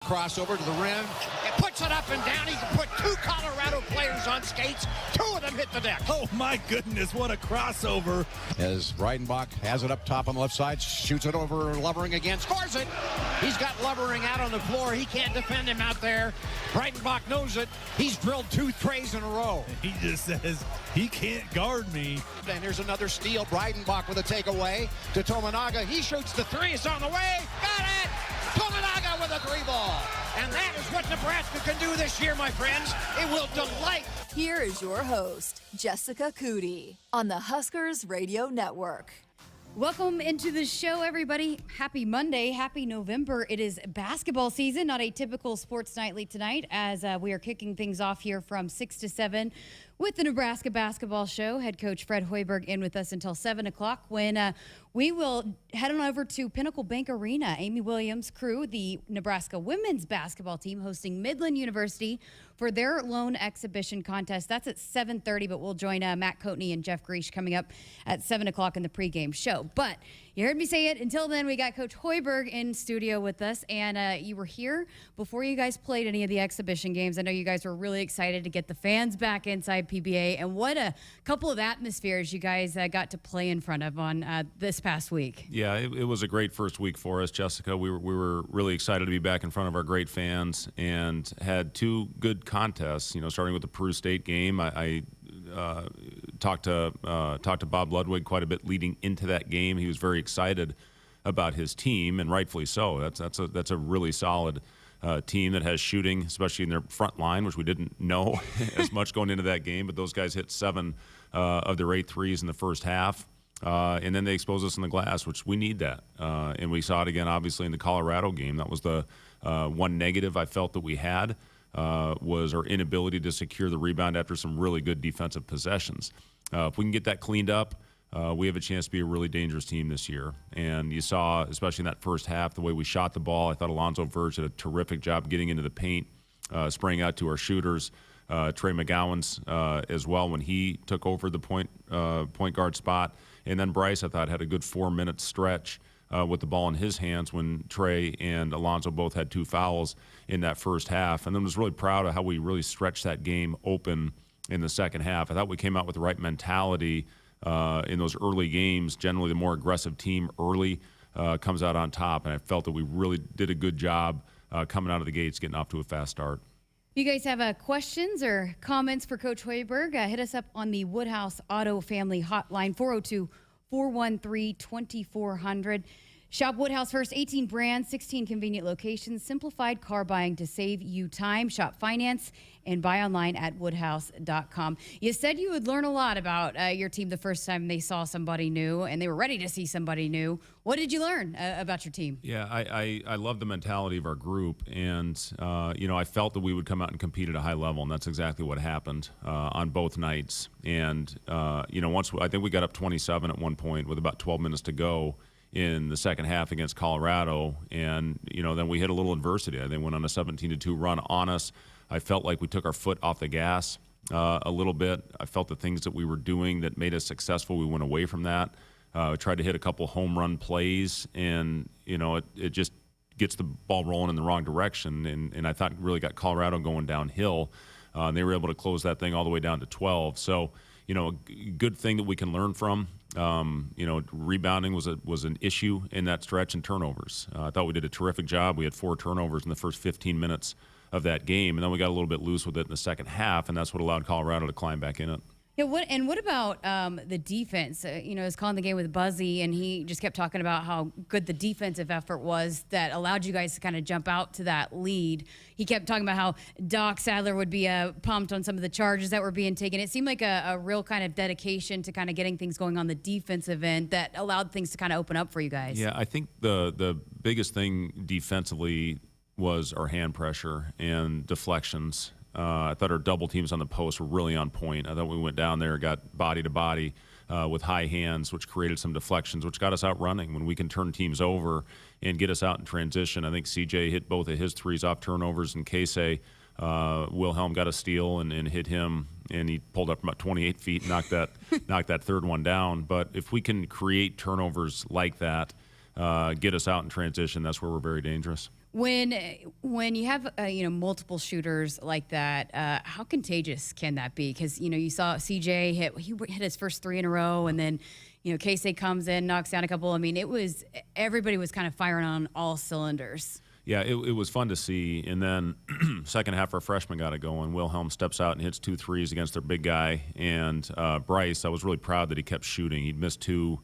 Crossover to the rim. It puts it up and down. He can put two Colorado players on skates. Two of them hit the deck. Oh, my goodness. What a crossover. As Breidenbach has it up top on the left side, shoots it over Lovering again, scores it. He's got Lovering out on the floor. He can't defend him out there. Breidenbach knows it. He's drilled 2 trays in a row. He just says, he can't guard me. And here's another steal. Breidenbach with a takeaway to Tominaga. He shoots the 3. It's on the way. Got it! Tominaga with a 3 ball. And that is what Nebraska can do this year, my friends. It will delight. Here is your host, Jessica Coody, on the Huskers Radio Network. Welcome into the show, everybody. Happy Monday. Happy November. It is basketball season, not a typical sports nightly tonight, as we are kicking things off here from 6 to 7 with the Nebraska Basketball Show. Head coach Fred Hoiberg in with us until 7 o'clock when we will head on over to Pinnacle Bank Arena. Amy Williams' crew, the Nebraska women's basketball team, hosting Midland University for their lone exhibition contest. That's at 7:30, but we'll join Matt Coatney and Jeff Greesh coming up at 7 o'clock in the pregame show. But you heard me say it. Until then, we got Coach Hoiberg in studio with us, and you were here before you guys played any of the exhibition games. I know you guys were really excited to get the fans back inside PBA, and what a couple of atmospheres you guys got to play in front of on this past week. Yeah, it was a great first week for us, Jessica. We were really excited to be back in front of our great fans and had 2 good contests. You know, starting with the Peru State game, I talked to Bob Ludwig quite a bit leading into that game. He was very excited about his team, and rightfully so. That's a really solid team that has shooting, especially in their front line, which we didn't know as much going into that game. But those guys hit 7 of their 8 threes in the first half. And then they exposed us in the glass, which we need that. And we saw it again, obviously, in the Colorado game. That was the one negative I felt that we had, was our inability to secure the rebound after some really good defensive possessions. If we can get that cleaned up, we have a chance to be a really dangerous team this year. And you saw, especially in that first half, the way we shot the ball. I thought Alonzo Verge did a terrific job getting into the paint, spraying out to our shooters. Trey McGowan's as well when he took over the point guard spot. And then Bryce, I thought, had a good 4-minute stretch with the ball in his hands when Trey and Alonzo both had 2 fouls in that first half. And then was really proud of how we really stretched that game open in the second half. I thought we came out with the right mentality in those early games. Generally, the more aggressive team early comes out on top, and I felt that we really did a good job coming out of the gates, getting off to a fast start. If you guys have questions or comments for Coach Hoiberg, hit us up on the Woodhouse Auto Family Hotline, 402-413-2400. Shop Woodhouse first, 18 brands, 16 convenient locations, simplified car buying to save you time. Shop finance and buy online at woodhouse.com. You said you would learn a lot about your team the first time they saw somebody new, and they were ready to see somebody new. What did you learn about your team? Yeah, I love the mentality of our group, and I felt that we would come out and compete at a high level, and that's exactly what happened on both nights. And once I think we got up 27 at one point with about 12 minutes to go in the second half against Colorado, and then we hit a little adversity. They went on a 17-2 run on us. I felt like we took our foot off the gas a little bit. I felt the things that we were doing that made us successful, we went away from that. Tried to hit a couple home run plays, and it just gets the ball rolling in the wrong direction, and I thought really got Colorado going downhill. They were able to close that thing all the way down to 12. So a good thing that we can learn from. Rebounding was an issue in that stretch, and turnovers. I thought we did a terrific job. We had 4 turnovers in the first 15 minutes of that game, and then we got a little bit loose with it in the second half, and that's what allowed Colorado to climb back in it. Yeah, what about the defense? I was calling the game with Buzzy, and he just kept talking about how good the defensive effort was that allowed you guys to kind of jump out to that lead. He kept talking about how Doc Sadler would be pumped on some of the charges that were being taken. It seemed like a real kind of dedication to kind of getting things going on the defensive end that allowed things to kind of open up for you guys. Yeah, I think the biggest thing defensively was our hand pressure and deflections. I thought our double teams on the post were really on point. I thought we went down there, got body to body with high hands, which created some deflections, which got us out running. When we can turn teams over and get us out in transition, I think CJ hit both of his threes off turnovers, and Casey Wilhelm got a steal and hit him, and he pulled up from about 28 feet and knocked that third one down. But if we can create turnovers like that, get us out in transition, that's where we're very dangerous. When you have multiple shooters like that, how contagious can that be? Because you saw CJ hit his first 3 in a row, and then Casey comes in, knocks down a couple. I mean, everybody was kind of firing on all cylinders. Yeah, it was fun to see. And then second half, our freshman got it going. Wilhelm steps out and hits 2 threes against their big guy. And Bryce, I was really proud that he kept shooting. He'd missed 2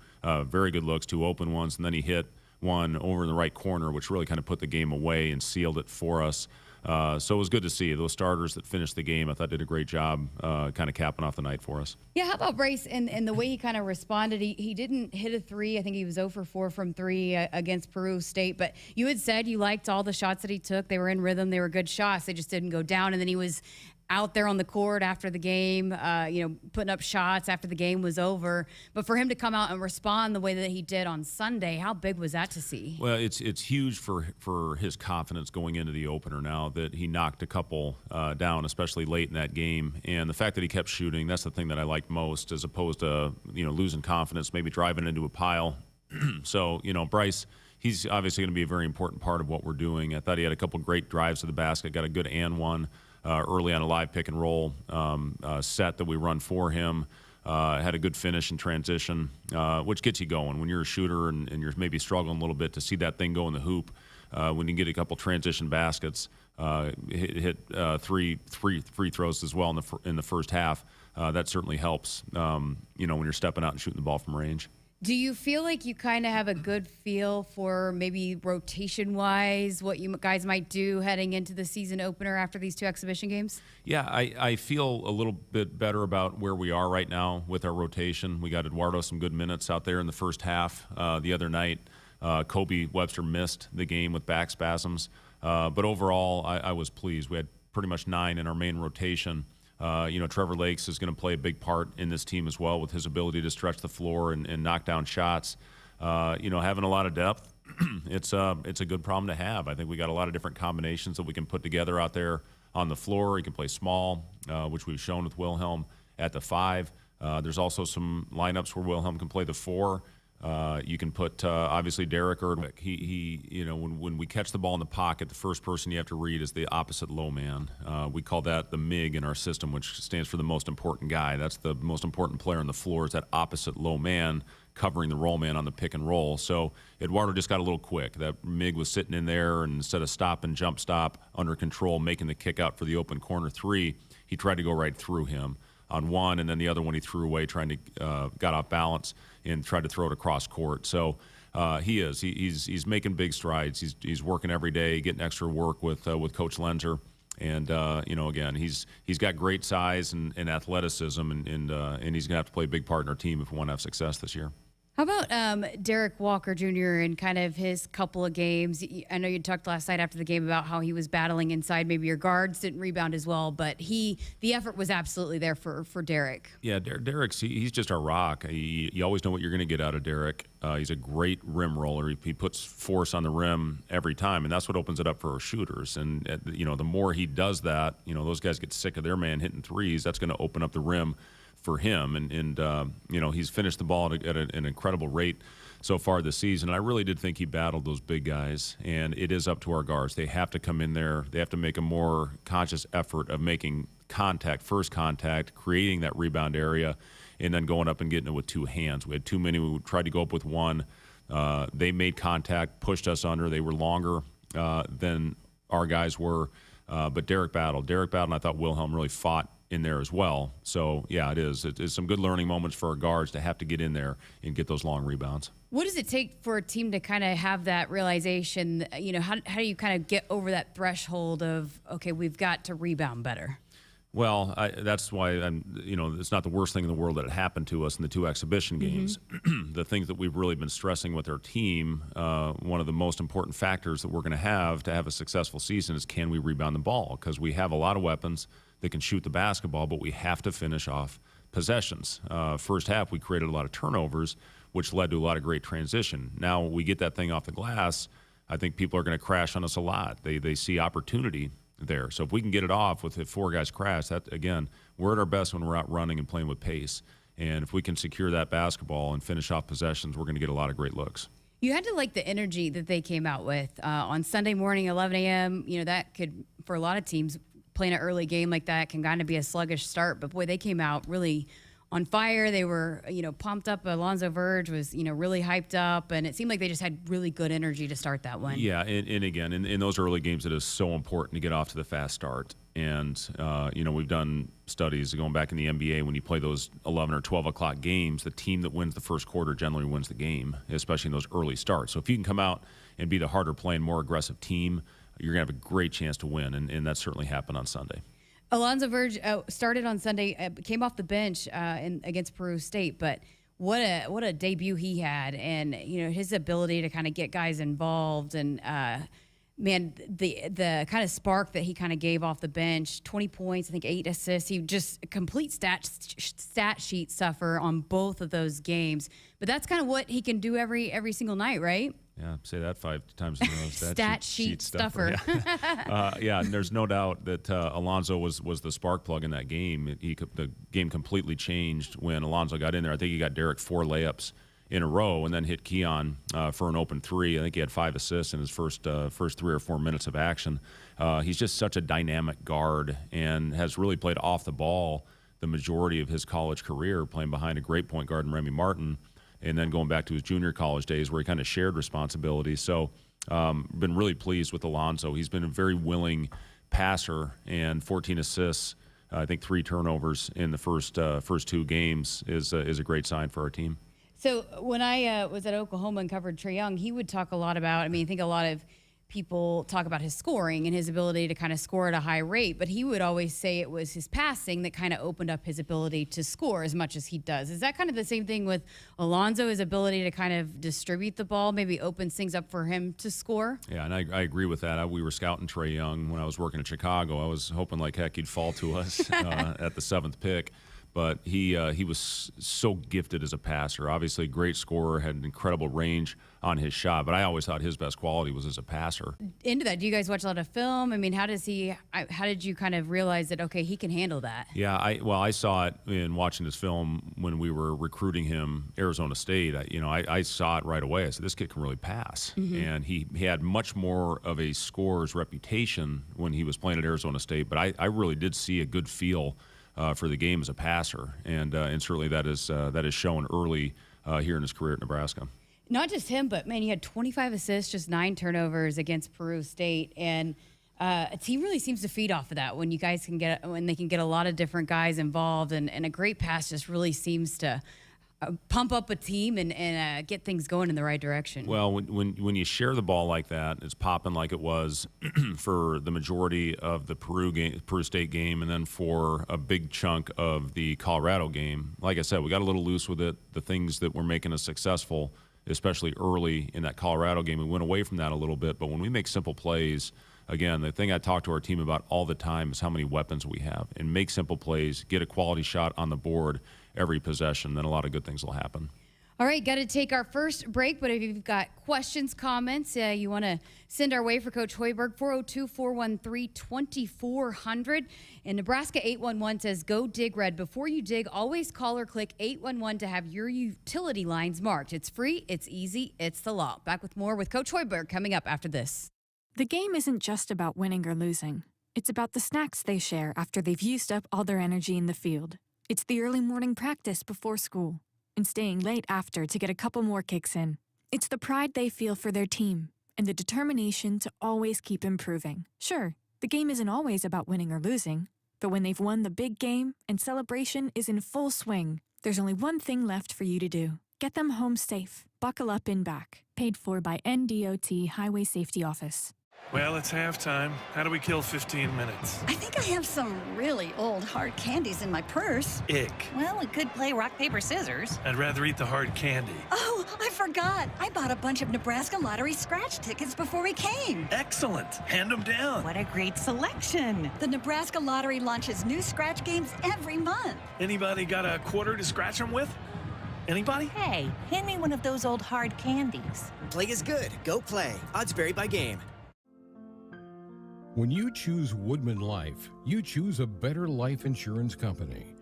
very good looks, 2 open ones, and then he hit one over in the right corner, which really kind of put the game away and sealed it for us. So it was good to see those starters that finished the game. I thought did a great job kind of capping off the night for us. Yeah, how about Bryce and the way he kind of responded? He didn't hit a 3. I think he was 0 for 4 from 3 against Peru State. But you had said you liked all the shots that he took. They were in rhythm. They were good shots. They just didn't go down. And then he was out there on the court after the game, putting up shots after the game was over. But for him to come out and respond the way that he did on Sunday, how big was that to see? Well, it's huge for his confidence going into the opener now that he knocked a couple down, especially late in that game. And the fact that he kept shooting, that's the thing that I liked most, as opposed to, losing confidence, maybe driving into a pile. So, Bryce, he's obviously going to be a very important part of what we're doing. I thought he had a couple great drives to the basket, got a good and one. Early on a live pick and roll set that we run for him. Had a good finish in transition, which gets you going. When you're a shooter and you're maybe struggling a little bit to see that thing go in the hoop, when you get a couple transition baskets, hit 3 free throws as well in the first half, that certainly helps, when you're stepping out and shooting the ball from range. Do you feel like you kind of have a good feel for maybe rotation-wise what you guys might do heading into the season opener after these 2 exhibition games? Yeah, I feel a little bit better about where we are right now with our rotation. We got Eduardo some good minutes out there in the first half the other night. Kobe Webster missed the game with back spasms. But overall, I was pleased. We had pretty much 9 in our main rotation. Trevor Lakes is going to play a big part in this team as well with his ability to stretch the floor and knock down shots. Having a lot of depth, it's a good problem to have. I think we got a lot of different combinations that we can put together out there on the floor. He can play small, which we've shown with Wilhelm at the 5. There's also some lineups where Wilhelm can play the 4. You can put obviously Derek Erdwick. When we catch the ball in the pocket, the first person you have to read is the opposite low man. We call that the MIG in our system, which stands for the most important guy. That's the most important player on the floor, is that opposite low man covering the roll man on the pick and roll. So Eduardo just got a little quick. That MIG was sitting in there, and instead of stop and jump stop under control, making the kick out for the open corner 3, he tried to go right through him on one, and then the other one he threw away, trying to got off balance and tried to throw it across court. So he's making big strides. He's working every day, getting extra work with Coach Lenzer, and again he's got great size and athleticism, and he's gonna have to play a big part in our team if we want to have success this year. How about Derek Walker Jr. and kind of his couple of games? I know you talked last night after the game about how he was battling inside. Maybe your guards didn't rebound as well, but the effort was absolutely there for Derek. Yeah, Derek's he's just our rock. You always know what you're going to get out of Derek. He's a great rim roller. He puts force on the rim every time, and that's what opens it up for our shooters. And the more he does that, those guys get sick of their man hitting threes. That's going to open up the rim for him, and he's finished the ball at an incredible rate so far this season. And I really did think he battled those big guys, and it is up to our guards. They have to come in there. They have to make a more conscious effort of making first contact, creating that rebound area, and then going up and getting it with 2 hands. We had too many. We tried to go up with 1. They made contact, pushed us under. They were longer than our guys were, but Derek battled, and I thought Wilhelm really fought in there as well. So yeah, it's some good learning moments for our guards to have to get in there and get those long rebounds. What does it take for a team to kind of have that realization? How do you kind of get over that threshold of, okay, we've got to rebound better? Well, that's why it's not the worst thing in the world that it happened to us in the 2 exhibition games. Mm-hmm. The things that we've really been stressing with our team, one of the most important factors that we're going to have a successful season is, can we rebound the ball? Because we have a lot of weapons that can shoot the basketball, but we have to finish off possessions. First half, we created a lot of turnovers, which led to a lot of great transition. Now we get that thing off the glass, I think people are going to crash on us a lot. They see opportunity there. So if we can get it off with if 4 guys crash, that, again, we're at our best when we're out running and playing with pace. And if we can secure that basketball and finish off possessions, we're going to get a lot of great looks. You had to like the energy that they came out with on Sunday morning, 11 a.m. You know, that could, for a lot of teams, playing an early game like that can kind of be a sluggish start. But boy, they came out really on fire. They were, pumped up. Alonzo Verge was, really hyped up. And it seemed like they just had really good energy to start that one. Yeah, and again, in those early games, it is so important to get off to the fast start. And, we've done studies going back in the NBA, when you play those 11 or 12 o'clock games, the team that wins the first quarter generally wins the game, especially in those early starts. So if you can come out and be the harder playing, more aggressive team, you're going to have a great chance to win. And that certainly happened on Sunday. Alonzo Verge started on Sunday, came off the bench against Peru State, but what a debut he had, and his ability to kind of get guys involved, and the kind of spark that he kind of gave off the bench, 20 points, I think 8 assists. He just a complete stat sheet stuffer on both of those games. But that's kind of what he can do every single night, right? Yeah, say that 5 times in a row. Stat sheet stuffer. Yeah, and there's no doubt that Alonzo was the spark plug in that game. The game completely changed when Alonzo got in there. I think he got Derek 4 layups in a row and then hit Keon for an open 3. I think he had 5 assists in his first 3 or 4 minutes of action. He's just such a dynamic guard and has really played off the ball the majority of his college career, playing behind a great point guard in Remy Martin, and then going back to his junior college days where he kind of shared responsibilities. So been really pleased with Alonzo. He's been a very willing passer, and 14 assists, I think 3 turnovers in the first 2 games is a great sign for our team. So when I was at Oklahoma and covered Trae Young, he would talk a lot about, I think a lot of people talk about his scoring and his ability to kind of score at a high rate, but he would always say it was his passing that kind of opened up his ability to score as much as he does. Is that kind of the same thing with Alonzo, his ability to kind of distribute the ball, maybe opens things up for him to score? Yeah, and I agree with that. We were scouting Trae Young when I was working in Chicago. I was hoping like heck he'd fall to us at the 7th pick. But he was so gifted as a passer. Obviously, great scorer, had an incredible range on his shot. But I always thought his best quality was as a passer. Into that, do you guys watch a lot of film? How did you kind of realize that, okay, he can handle that? Yeah, I saw it in watching his film when we were recruiting him, Arizona State. I saw it right away. I said, this kid can really pass. Mm-hmm. And he had much more of a scorer's reputation when he was playing at Arizona State. But I really did see a good feel for the game as a passer, and certainly that is shown early here in his career at Nebraska. Not just him, but man, he had 25 assists, just 9 turnovers against Peru State, and a team really seems to feed off of that when they can get a lot of different guys involved, and a great pass just really seems to pump up a team and get things going in the right direction. Well, when you share the ball like that, it's popping like it was for the majority of the Peru State game, and then for a big chunk of the Colorado game. Like I said, we got a little loose with it. The things that were making us successful, especially early in that Colorado game, we went away from that a little bit. But when we make simple plays, again, the thing I talk to our team about all the time is how many weapons we have, and make simple plays, get a quality shot on the board every possession, then a lot of good things will happen. All right, got to take our first break, but if you've got questions, comments, you want to send our way for Coach Hoiberg, 402-413-2400. And Nebraska 811 says, go dig red. Before you dig, always call or click 811 to have your utility lines marked. It's free, it's easy, it's the law. Back with more with Coach Hoiberg coming up after this. The game isn't just about winning or losing. It's about the snacks they share after they've used up all their energy in the field. It's the early morning practice before school and staying late after to get a couple more kicks in. It's the pride they feel for their team and the determination to always keep improving. Sure, the game isn't always about winning or losing, but when they've won the big game and celebration is in full swing, there's only one thing left for you to do. Get them home safe. Buckle up in back. Paid for by NDOT Highway Safety Office. Well, it's halftime. How do we kill 15 minutes? I think I have some really old hard candies in my purse. Ick. Well, we could play rock, paper, scissors. I'd rather eat the hard candy. Oh, I forgot. I bought a bunch of Nebraska lottery scratch tickets before we came. Excellent. Hand them down. What a great selection. The Nebraska lottery launches new scratch games every month. Anybody got a quarter to scratch them with? Anybody? Hey, hand me one of those old hard candies. Play is good. Go play. Odds vary by game. When you choose Woodman Life, you choose a better life insurance company.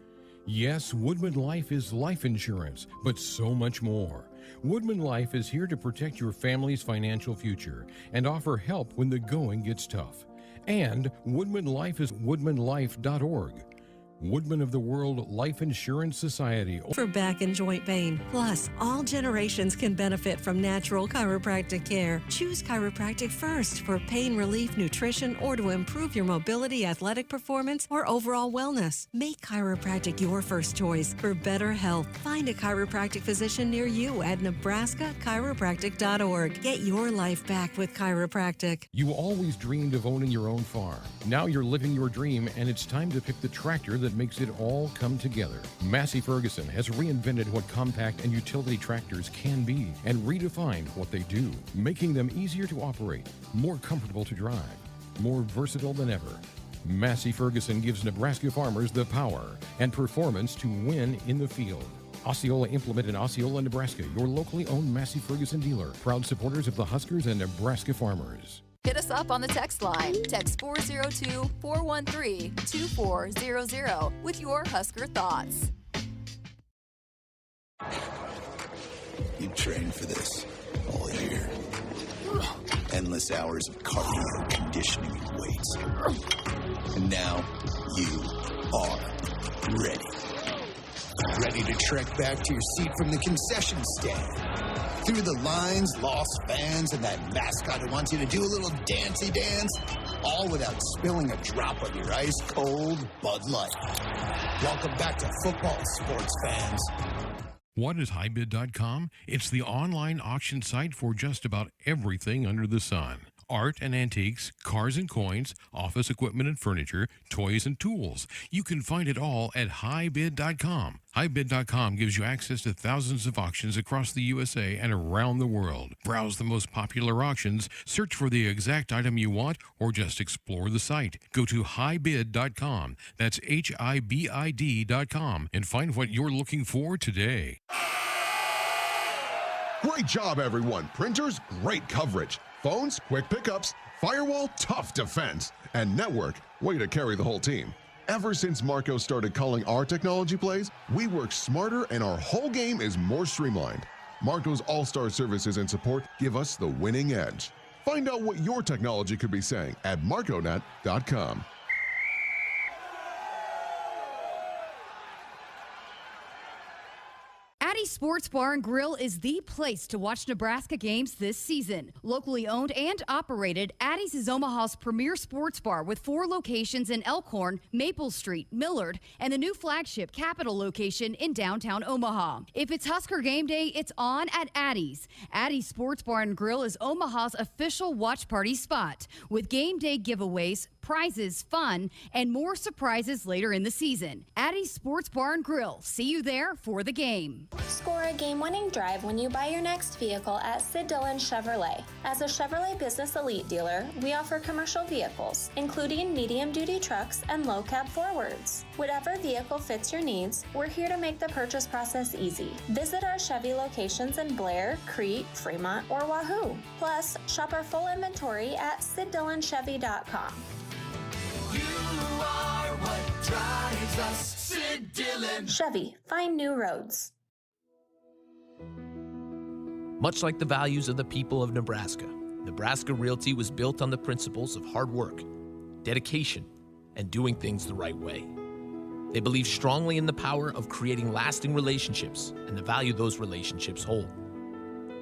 Yes, Woodman Life is life insurance, but so much more. Woodman Life is here to protect your family's financial future and offer help when the going gets tough. And Woodman Life is woodmanlife.org. Woodman of the World Life Insurance Society. For back and joint pain. Plus, all generations can benefit from natural chiropractic care. Choose chiropractic first for pain relief, nutrition, or to improve your mobility, athletic performance, or overall wellness. Make chiropractic your first choice for better health. Find a chiropractic physician near you at nebraska-chiropractic.org. Get your life back with chiropractic. You always dreamed of owning your own farm. Now you're living your dream, and it's time to pick the tractor that makes it all come together. Massey Ferguson has reinvented what compact and utility tractors can be and redefined what they do, making them easier to operate, more comfortable to drive, more versatile than ever. Massey Ferguson gives Nebraska farmers the power and performance to win in the field. Osceola Implement in Osceola, Nebraska, your locally owned Massey Ferguson dealer, proud supporters of the Huskers and Nebraska farmers. Hit us up on the text line. Text 402-413-2400 with your Husker thoughts. You trained for this all year. Endless hours of cardio, conditioning, and weights. And now you are ready. Ready to trek back to your seat from the concession stand. Through the lines, lost fans, and that mascot who wants you to do a little dancey dance, all without spilling a drop of your ice-cold Bud Light. Welcome back to football, sports fans. What is Highbid.com? It's the online auction site for just about everything under the sun. Art and antiques, cars and coins, office equipment and furniture, toys and tools. You can find it all at highbid.com. Highbid.com gives you access to thousands of auctions across the USA and around the world. Browse the most popular auctions, search for the exact item you want, or just explore the site. Go to highbid.com. That's HIBID.com and find what you're looking for today. Great job, everyone. Printers, great coverage. Phones, quick pickups. Firewall, tough defense. And network, way to carry the whole team. Ever since Marco started calling our technology plays, we work smarter and our whole game is more streamlined. Marco's all-star services and support give us the winning edge. Find out what your technology could be saying at marconet.com. Addie's Sports Bar and Grill is the place to watch Nebraska games this season. Locally owned and operated, Addie's is Omaha's premier sports bar with 4 locations in Elkhorn, Maple Street, Millard, and the new flagship Capitol location in downtown Omaha. If it's Husker game day, it's on at Addie's. Addie's Sports Bar and Grill is Omaha's official watch party spot with game day giveaways, prizes, fun, and more surprises later in the season. Addie's Sports Bar and Grill. See you there for the game. Score a game-winning drive when you buy your next vehicle at Sid Dillon Chevrolet. As a Chevrolet Business Elite dealer, we offer commercial vehicles, including medium-duty trucks and low-cab forwards. Whatever vehicle fits your needs, we're here to make the purchase process easy. Visit our Chevy locations in Blair, Crete, Fremont, or Wahoo. Plus, shop our full inventory at SidDillonChevy.com. You are what drives us, Sid Dillon. Chevy, find new roads. Much like the values of the people of Nebraska, Nebraska Realty was built on the principles of hard work, dedication, and doing things the right way. They believe strongly in the power of creating lasting relationships and the value those relationships hold.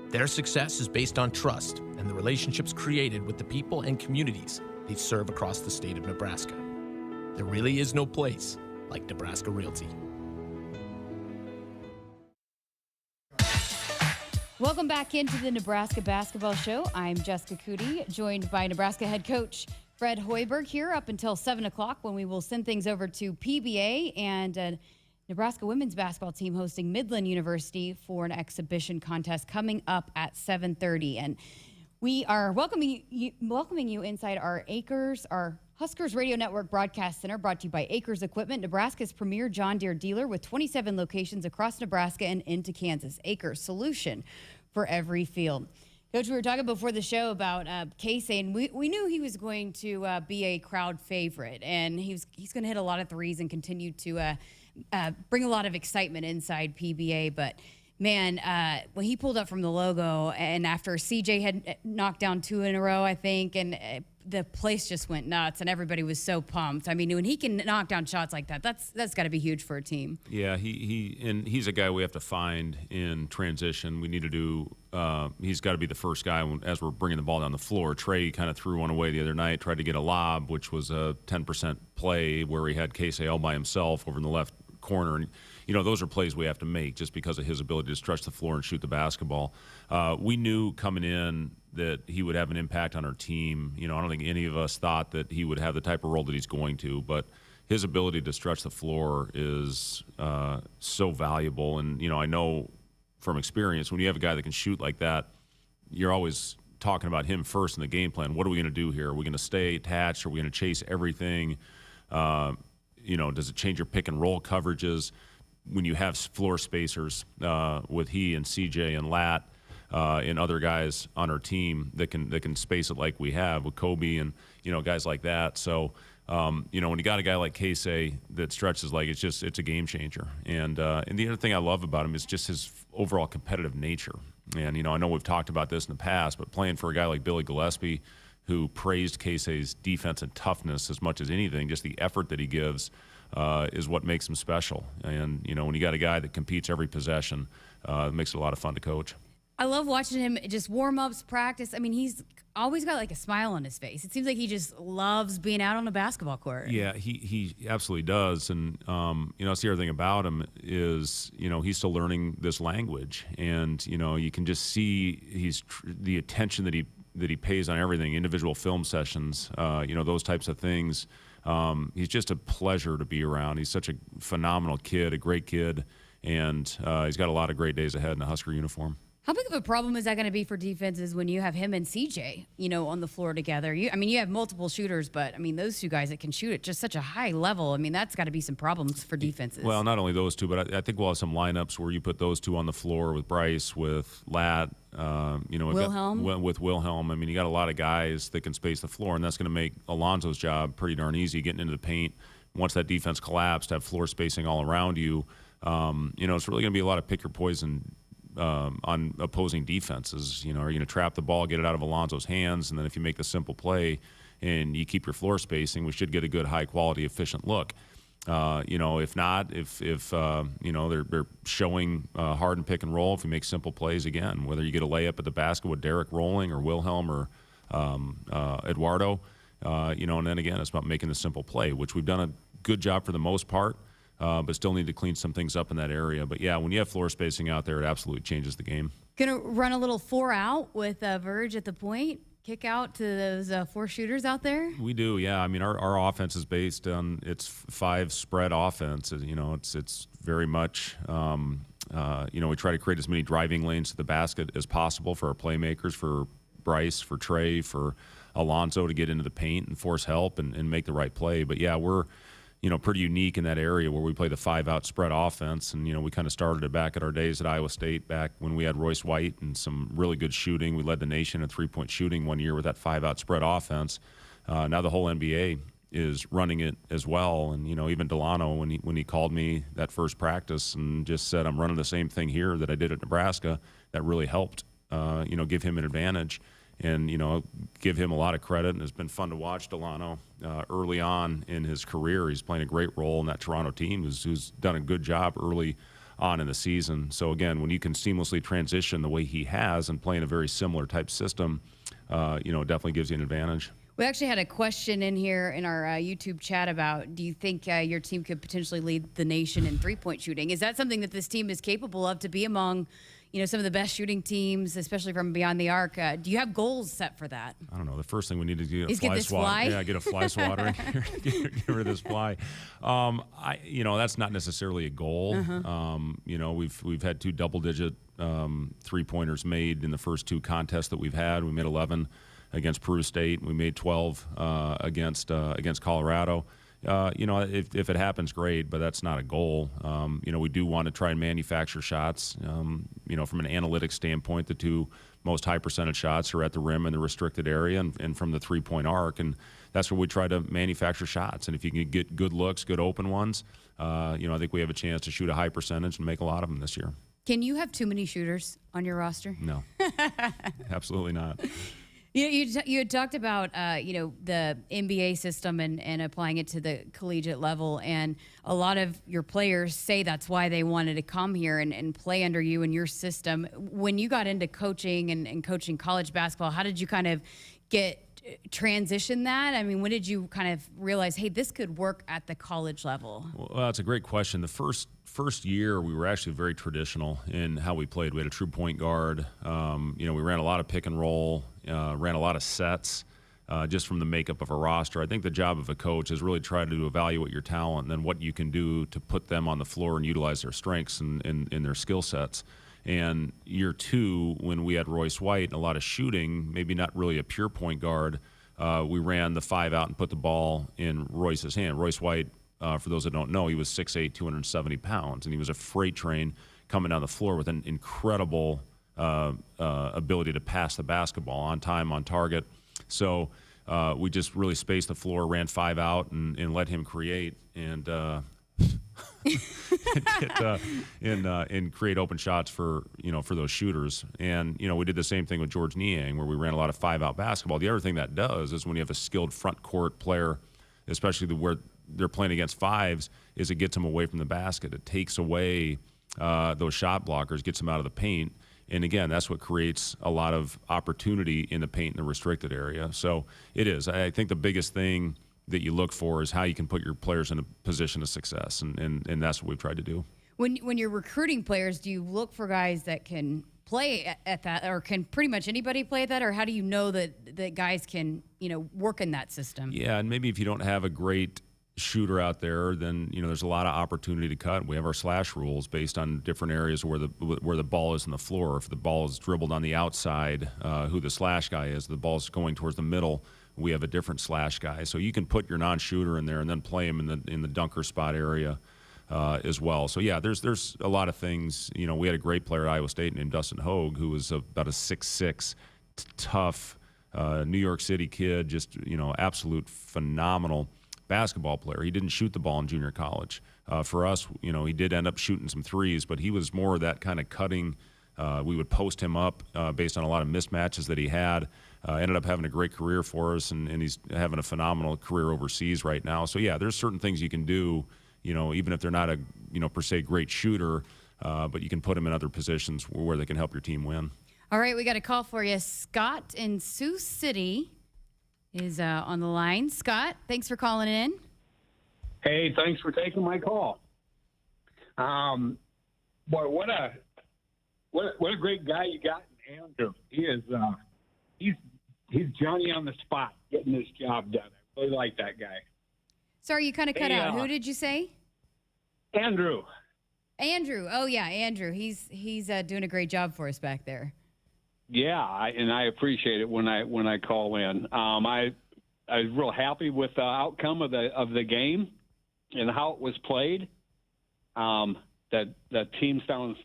Their success is based on trust and the relationships created with the people and communities they serve across the state of Nebraska. There really is no place like Nebraska Realty. Welcome back into the Nebraska Basketball Show. I'm Jessica Coody, joined by Nebraska head coach Fred Hoiberg here up until 7 o'clock when we will send things over to PBA and Nebraska women's basketball team hosting Midland University for an exhibition contest coming up at 7:30. And we are welcoming you inside our Huskers Radio Network Broadcast Center, brought to you by Acres Equipment, Nebraska's premier John Deere dealer with 27 locations across Nebraska and into Kansas. Acres, solution for every field. Coach, we were talking before the show about Casey, and we knew he was going to be a crowd favorite, and he's going to hit a lot of threes and continue to bring a lot of excitement inside PBA. But man, when he pulled up from the logo, and after CJ had knocked down 2 in a row, I think, and the place just went nuts, and everybody was so pumped. I mean, when he can knock down shots like that, that's got to be huge for a team. Yeah, he's a guy we have to find in transition. We need to do. He's got to be the first guy as we're bringing the ball down the floor. Trey kind of threw one away the other night, tried to get a lob, which was a 10% play where he had Casey all by himself over in the left corner. And those are plays we have to make just because of his ability to stretch the floor and shoot the basketball. We knew coming in that he would have an impact on our team. I don't think any of us thought that he would have the type of role that he's going to, but his ability to stretch the floor is so valuable. And, I know from experience, when you have a guy that can shoot like that, you're always talking about him first in the game plan. What are we going to do here? Are we going to stay attached? Are we going to chase everything? Does it change your pick and roll coverages? When you have floor spacers with he and CJ and Lat and other guys on our team that can space it like we have with Kobe and guys like that. So when you got a guy like Casey that stretches like it's a game changer. And the other thing I love about him is just his overall competitive nature. And I know we've talked about this in the past, but playing for a guy like Billy Gillespie, who praised Casey's defense and toughness as much as anything, just the effort that he gives. Is what makes him special. And, when you got a guy that competes every possession, it makes it a lot of fun to coach. I love watching him just warm-ups, practice. I mean, he's always got like a smile on his face. It seems like he just loves being out on a basketball court. Yeah, he absolutely does. And, that's the other thing about him is, he's still learning this language. And, you can just see the attention that he pays on everything, individual film sessions, those types of things. He's just a pleasure to be around. He's such a phenomenal kid, a great kid, and he's got a lot of great days ahead in a Husker uniform. How big of a problem is that going to be for defenses when you have him and CJ, on the floor together? You have multiple shooters, but, those two guys that can shoot at just such a high level, that's got to be some problems for defenses. Well, not only those two, but I think we'll have some lineups where you put those two on the floor with Bryce, with Lat, Wilhelm. With Wilhelm. You got a lot of guys that can space the floor, and that's going to make Alonzo's job pretty darn easy getting into the paint. Once that defense collapsed, have floor spacing all around you. It's really going to be a lot of pick your poison on opposing defenses. Are you going to trap the ball, get it out of Alonzo's hands, and then if you make the simple play and you keep your floor spacing, we should get a good, high-quality, efficient look. If not, if they're showing hard and pick and roll, if you make simple plays again, whether you get a layup at the basket with Derek rolling or Wilhelm or Eduardo, and then again, it's about making the simple play, which we've done a good job for the most part. But still need to clean some things up in that area. But, yeah, when you have floor spacing out there, it absolutely changes the game. Going to run a little 4-out with Verge at the point, kick out to those 4 shooters out there? We do, yeah. Our offense is based on it's 5 spread offense. It's very much, we try to create as many driving lanes to the basket as possible for our playmakers, for Bryce, for Trey, for Alonzo to get into the paint and force help and make the right play. But, yeah, we're pretty unique in that area where we play the 5-out spread offense. And, we kind of started it back at our days at Iowa State back when we had Royce White and some really good shooting. We led the nation in three-point shooting one year with that 5-out spread offense. Now the whole NBA is running it as well. And, even Delano, when he called me that first practice and just said, I'm running the same thing here that I did at Nebraska, that really helped, give him an advantage. And, give him a lot of credit. And it's been fun to watch Delano early on in his career. He's playing a great role in that Toronto team who's done a good job early on in the season. So, again, when you can seamlessly transition the way he has and play in a very similar type system, it definitely gives you an advantage. We actually had a question in here in our YouTube chat about, do you think your team could potentially lead the nation in three-point shooting? Is that something that this team is capable of, to be among some of the best shooting teams, especially from beyond the arc? Do you have goals set for that? I don't know. The first thing we need to do is get this fly. Yeah, get a fly swatter in here. Get rid of this fly. That's not necessarily a goal. We've had 2 double-digit three-pointers made in the first 2 contests that we've had. We made 11 against Peru State. We made 12 against Colorado. If it happens, great, but that's not a goal. We do want to try and manufacture shots. From an analytics standpoint, the 2 most high percentage shots are at the rim in the restricted area and from the three-point arc. And that's where we try to manufacture shots. And if you can get good looks, good open ones, I think we have a chance to shoot a high percentage and make a lot of them this year. Can you have too many shooters on your roster? No, absolutely not. You had talked about the NBA system and applying it to the collegiate level, and a lot of your players say that's why they wanted to come here and play under you and your system. When you got into coaching and coaching college basketball, how did you kind of transition that? I mean, when did you kind of realize, hey, this could work at the college level? Well, that's a great question. The first year, we were actually very traditional in how we played. We had a true point guard. We ran a lot of pick and roll, ran a lot of sets, just from the makeup of a roster. I think the job of a coach is really try to evaluate your talent and then what you can do to put them on the floor and utilize their strengths and their skill sets. And year 2, when we had Royce White and a lot of shooting, maybe not really a pure point guard, we ran the 5 out and put the ball in Royce's hand. Royce White, for those that don't know, he was 6'8", 270 pounds, and he was a freight train coming down the floor with an incredible ability to pass the basketball on time, on target. So we just really spaced the floor, ran 5 out, and let him create and and create open shots for those shooters. And we did the same thing with George Niang, where we ran a lot of 5 out basketball. The other thing that does is when you have a skilled front court player, especially where they're playing against 5s, is it gets them away from the basket. It takes away those shot blockers, gets them out of the paint. And again, that's what creates a lot of opportunity in the paint in the restricted area. So it is. I think the biggest thing that you look for is how you can put your players in a position of success, and that's what we've tried to do. When you're recruiting players, do you look for guys that can play at that, or can pretty much anybody play at that, or how do you know that guys can work in that system? Yeah, and maybe if you don't have a great shooter out there, then there's a lot of opportunity to cut. We have our slash rules based on different areas where the ball is on the floor. If the ball is dribbled on the outside, who the slash guy is. The ball is going towards the middle, we have a different slash guy. So you can put your non-shooter in there and then play him in the dunker spot area as well. So yeah, there's a lot of things. We had a great player at Iowa State named Dustin Hogue, who was about a 6'6", tough New York City kid, just absolute phenomenal basketball player. He didn't shoot the ball in junior college. For us, he did end up shooting some threes, but he was more of that kind of cutting. We would post him up based on a lot of mismatches that he had. Ended up having a great career for us, and he's having a phenomenal career overseas right now. So yeah, there's certain things you can do, even if they're not a per se great shooter, but you can put them in other positions where they can help your team win. All right, we got a call for you. Scott in Sioux City is on the line. Scott, thanks for calling in. Hey, thanks for taking my call. Boy, what a great guy you got in Andrew. He is he's Johnny on the spot, getting this job done. I really like that guy. Sorry, you kind of cut out. Who did you say? Andrew. Andrew. Oh yeah, Andrew. He's doing a great job for us back there. Yeah, I appreciate it when I call in. I was real happy with the outcome of the game and how it was played. That team sounds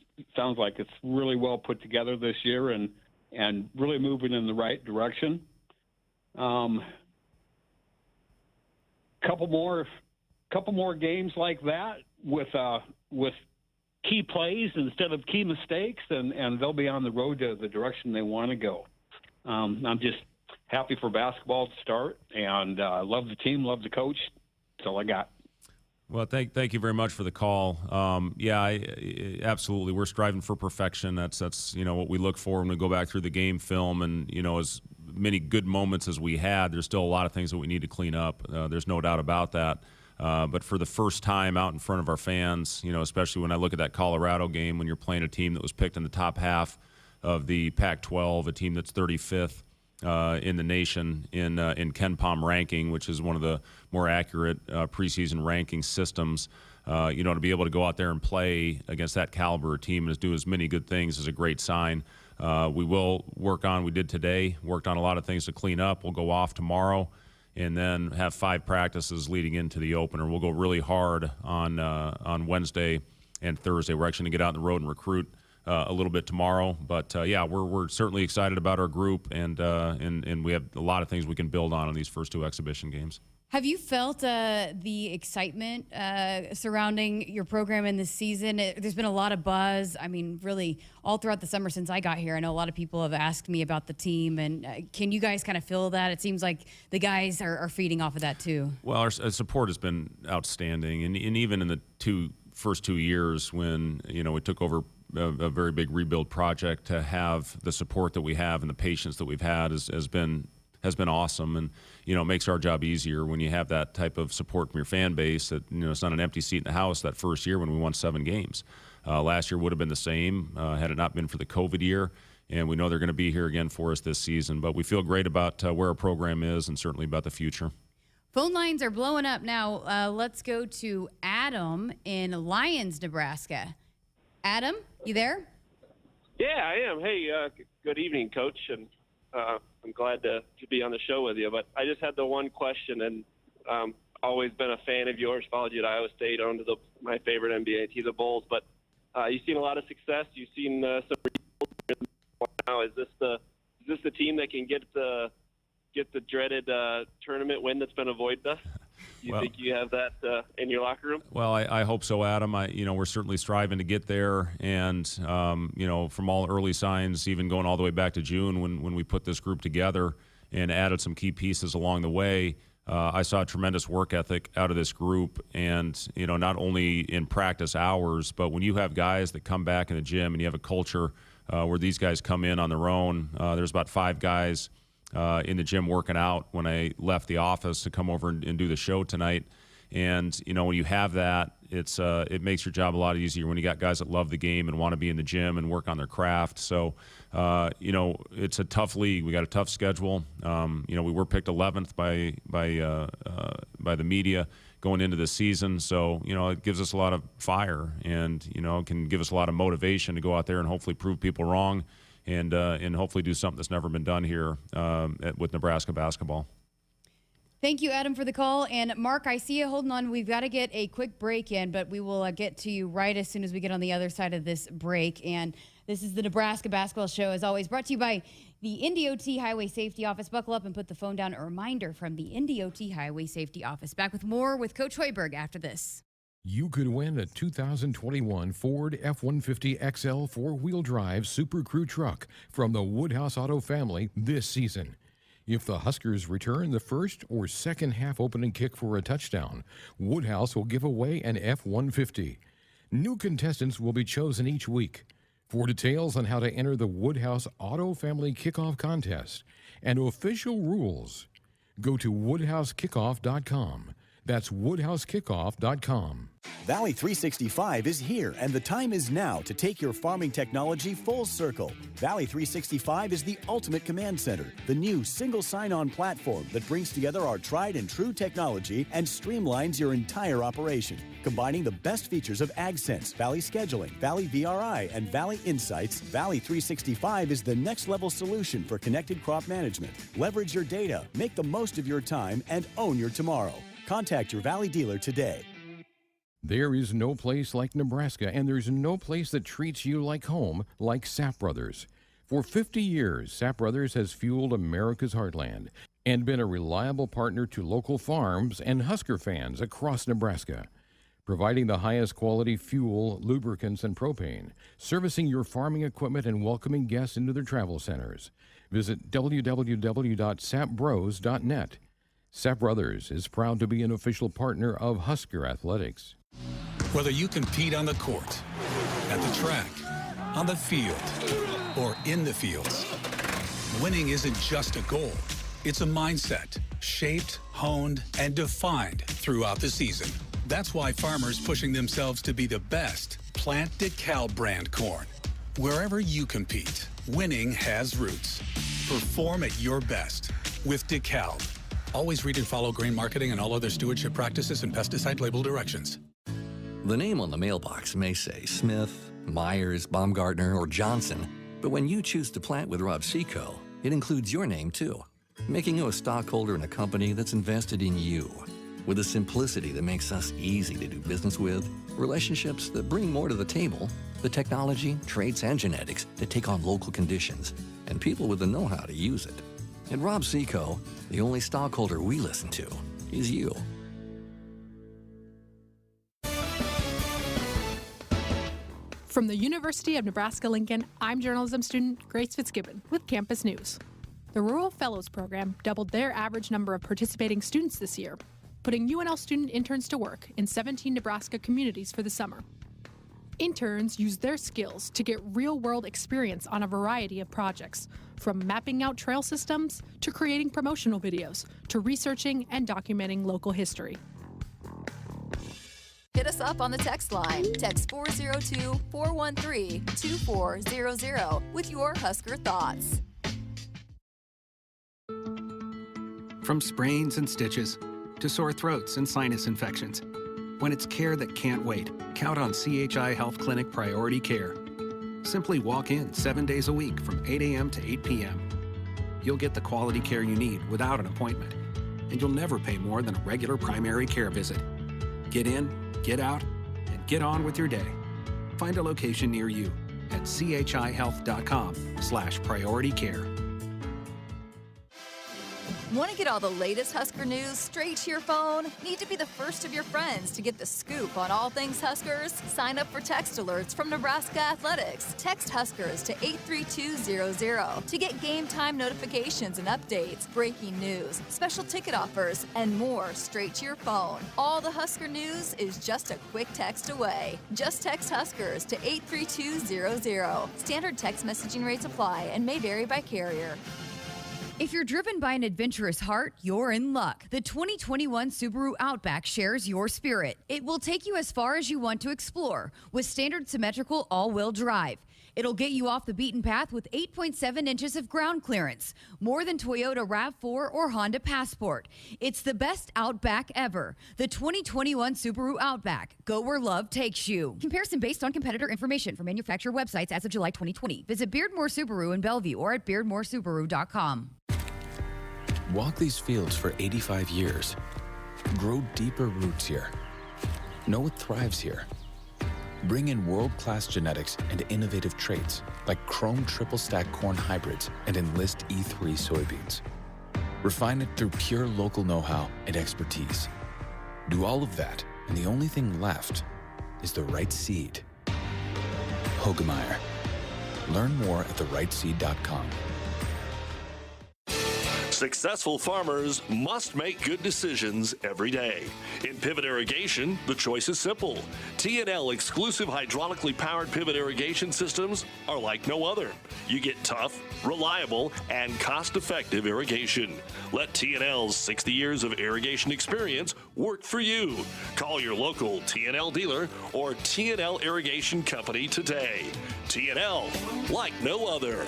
like it's really well put together this year and really moving in the right direction. Couple more games like that with key plays instead of key mistakes, and they'll be on the road to the direction they want to go. I'm just happy for basketball to start, and love the team, love the coach. That's all I got. Well, thank you very much for the call. Absolutely, we're striving for perfection. That's what we look for when we go back through the game film, and as many good moments as we had, there's still a lot of things that we need to clean up. There's no doubt about that. But for the first time out in front of our fans, especially when I look at that Colorado game, when you're playing a team that was picked in the top half of the Pac-12, a team that's 35th in the nation in KenPom ranking, which is one of the more accurate preseason ranking systems. To be able to go out there and play against that caliber team and do as many good things is a great sign. We will worked on a lot of things to clean up. We'll go off tomorrow and then have 5 practices leading into the opener. We'll go really hard on Wednesday and Thursday. We're actually going to get out on the road and recruit a little bit tomorrow. But yeah, we're certainly excited about our group, and we have a lot of things we can build on these first 2 exhibition games. Have you felt the excitement surrounding your program in this season? There's been a lot of buzz. I mean, really, all throughout the summer since I got here, I know a lot of people have asked me about the team. And can you guys kind of feel that? It seems like the guys are feeding off of that, too. Well, our support has been outstanding. And even in the first 2 years when, we took over a very big rebuild project, to have the support that we have and the patience that we've had has been awesome. And it makes our job easier when you have that type of support from your fan base, that it's not an empty seat in the house that first year when we won 7 games. Last year would have been the same had it not been for the COVID year, and we know they're going to be here again for us this season. But we feel great about where our program is, and certainly about the future. Phone lines are blowing up now. Let's go to Adam in Lyons, Nebraska. Adam, you there? Yeah, I am. Hey, good evening, Coach, and I'm glad to be on the show with you. But I just had the one question, and always been a fan of yours. Followed you at Iowa State, owned my favorite NBA team, the Bulls. But you've seen a lot of success. You've seen some results now. Is this the team that can get the dreaded tournament win that's been avoided us? Do you think you have that in your locker room? Well, I hope so, Adam. We're certainly striving to get there, and from all early signs, even going all the way back to June when we put this group together and added some key pieces along the way, I saw a tremendous work ethic out of this group, and not only in practice hours, but when you have guys that come back in the gym and you have a culture where these guys come in on their own. There's about 5 guys in the gym working out when I left the office to come over and do the show tonight. And when you have that, it makes your job a lot easier when you got guys that love the game and want to be in the gym and work on their craft. So it's a tough league. We got a tough schedule. We were picked 11th by the media going into the season, so it gives us a lot of fire, and can give us a lot of motivation to go out there and hopefully prove people wrong, and hopefully do something that's never been done here with Nebraska basketball. Thank you, Adam, for the call. And Mark, I see you holding on. We've got to get a quick break in, but we will get to you right as soon as we get on the other side of this break. And this is the Nebraska Basketball Show, as always, brought to you by the NDOT Highway Safety Office. Buckle up and put the phone down. A reminder from the NDOT Highway Safety Office. Back with more with Coach Hoiberg after this. You could win a 2021 Ford F-150 XL four-wheel drive Super Crew truck from the Woodhouse Auto family this season. If the Huskers return the first or second half opening kick for a touchdown, Woodhouse will give away an F-150. New contestants will be chosen each week. For details on how to enter the Woodhouse Auto Family Kickoff Contest and official rules, go to woodhousekickoff.com. That's woodhousekickoff.com. Valley 365 is here, and the time is now to take your farming technology full circle. Valley 365 is the ultimate command center, the new single sign-on platform that brings together our tried and true technology and streamlines your entire operation. Combining the best features of AgSense, Valley Scheduling, Valley VRI, and Valley Insights, Valley 365 is the next level solution for connected crop management. Leverage your data, make the most of your time, and own your tomorrow. Contact your Valley dealer today. There is no place like Nebraska, and there's no place that treats you like home like Sap Brothers. For 50 years, Sap Brothers has fueled America's heartland and been a reliable partner to local farms and Husker fans across Nebraska. Providing the highest quality fuel, lubricants, and propane, servicing your farming equipment, and welcoming guests into their travel centers. Visit www.sapbros.net. Sap Brothers is proud to be an official partner of Husker Athletics. Whether you compete on the court, at the track, on the field, or in the fields, winning isn't just a goal. It's a mindset, shaped, honed, and defined throughout the season. That's why farmers pushing themselves to be the best plant DeKalb brand corn. Wherever you compete, winning has roots. Perform at your best with DeKalb. Always read and follow grain marketing and all other stewardship practices and pesticide label directions. The name on the mailbox may say Smith, Myers, Baumgartner, or Johnson, but when you choose to plant with Rob Seco, it includes your name too, making you a stockholder in a company that's invested in you. With a simplicity that makes us easy to do business with, relationships that bring more to the table the technology, traits, and genetics to take on local conditions, and people with the know-how to use it. At Rob Seco, the only stockholder we listen to is you. From the University of Nebraska-Lincoln, I'm journalism student Grace Fitzgibbon with Campus News. The Rural Fellows Program doubled their average number of participating students this year, putting UNL student interns to work in 17 Nebraska communities for the summer. Interns use their skills to get real-world experience on a variety of projects, from mapping out trail systems to creating promotional videos to researching and documenting local history. Hit us up on the text line. Text 402-413-2400 with your Husker thoughts. From sprains and stitches to sore throats and sinus infections, when it's care that can't wait, count on CHI Health Clinic Priority Care. Simply walk in 7 days a week from 8 a.m. to 8 p.m. You'll get the quality care you need without an appointment, and you'll never pay more than a regular primary care visit. Get in, get out, and get on with your day. Find a location near you at chihealth.com/prioritycare. Want to get all the latest Husker news straight to your phone? Need to be the first of your friends to get the scoop on all things Huskers? Sign up for text alerts from Nebraska Athletics. Text Huskers to 83200 to get game time notifications and updates, breaking news, special ticket offers, and more straight to your phone. All the Husker news is just a quick text away. Just text Huskers to 83200. Standard text messaging rates apply and may vary by carrier. If you're driven by an adventurous heart, you're in luck. The 2021 Subaru Outback shares your spirit. It will take you as far as you want to explore with standard symmetrical all-wheel drive. It'll get you off the beaten path with 8.7 inches of ground clearance, more than Toyota RAV4 or Honda Passport. It's the best Outback ever. The 2021 Subaru Outback. Go where love takes you. Comparison based on competitor information from manufacturer websites as of July 2020. Visit Beardmore Subaru in Bellevue or at beardmoresubaru.com. Walk these fields for 85 years. Grow deeper roots here. Know what thrives here. Bring in world-class genetics and innovative traits like Chrome Triple Stack corn hybrids and Enlist E3 soybeans. Refine it through pure local know-how and expertise. Do all of that, and the only thing left is the right seed. Hogemeyer. Learn more at therightseed.com. Successful farmers must make good decisions every day. In pivot irrigation, the choice is simple. T&L exclusive hydraulically powered pivot irrigation systems are like no other. You get tough, reliable, and cost-effective irrigation. Let T&L's 60 years of irrigation experience work for you. Call your local T&L dealer or T&L Irrigation Company today. T&L, like no other.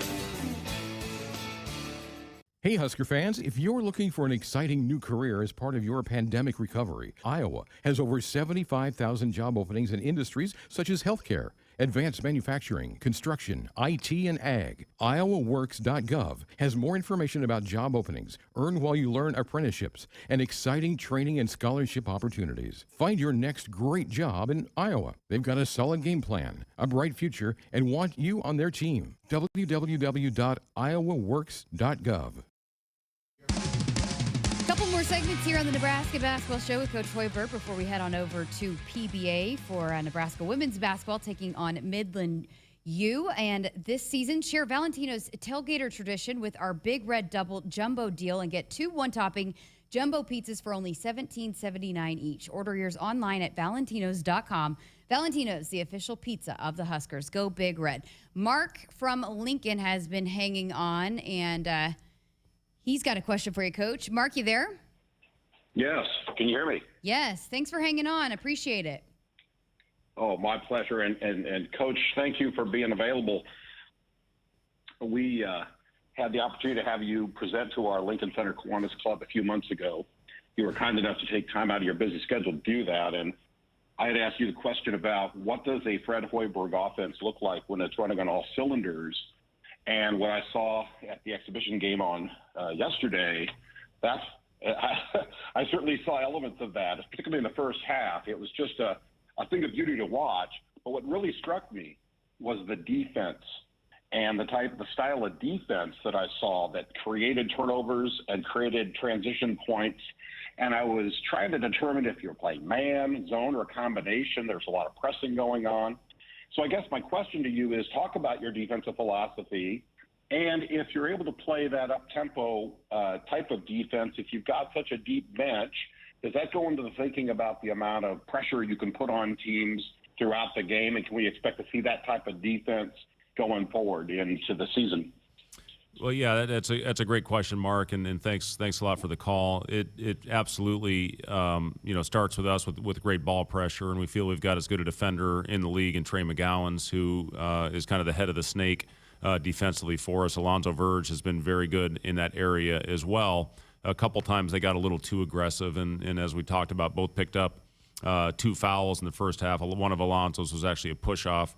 Hey, Husker fans, if you're looking for an exciting new career as part of your pandemic recovery, Iowa has over 75,000 job openings in industries such as healthcare, advanced manufacturing, construction, IT, and ag. IowaWorks.gov has more information about job openings, earn while you learn apprenticeships, and exciting training and scholarship opportunities. Find your next great job in Iowa. They've got a solid game plan, a bright future, and want you on their team. www.iowaworks.gov. Couple more segments here on the Nebraska Basketball Show with Coach Hoiberg before we head on over to PBA for Nebraska women's basketball taking on Midland U. And this season, share Valentino's tailgater tradition with our Big Red Double Jumbo deal and get 2 one-topping jumbo pizzas for only $17.79 each. Order yours online at valentinos.com. Valentino's, the official pizza of the Huskers. Go Big Red. Mark from Lincoln has been hanging on, and he's got a question for you, Coach. Mark, you there? Yes. Can you hear me? Yes. Thanks for hanging on. Appreciate it. Oh, my pleasure. And Coach, thank you for being available. We had the opportunity to have you present to our Lincoln Center Kiwanis Club a few months ago. You were kind enough to take time out of your busy schedule to do that. And I had asked you the question about what does a Fred Hoiberg offense look like when it's running on all cylinders? And what I saw at the exhibition game on yesterday, I certainly saw elements of that, particularly in the first half. It was just a thing of beauty to watch. But what really struck me was the defense and the style of defense that I saw that created turnovers and created transition points. And I was trying to determine if you're playing man, zone, or combination. There's a lot of pressing going on. So I guess my question to you is, talk about your defensive philosophy. And if you're able to play that up-tempo type of defense, if you've got such a deep bench, does that go into the thinking about the amount of pressure you can put on teams throughout the game? And can we expect to see that type of defense going forward into the season? Well, yeah, that's a great question, Mark, and thanks a lot for the call. It absolutely starts with us with great ball pressure, and we feel we've got as good a defender in the league in Trey McGowans, who is kind of the head of the snake defensively for us. Alonzo Verge has been very good in that area as well. A couple times they got a little too aggressive, and as we talked about, both picked up 2 fouls in the first half. One of Alonzo's was actually a push-off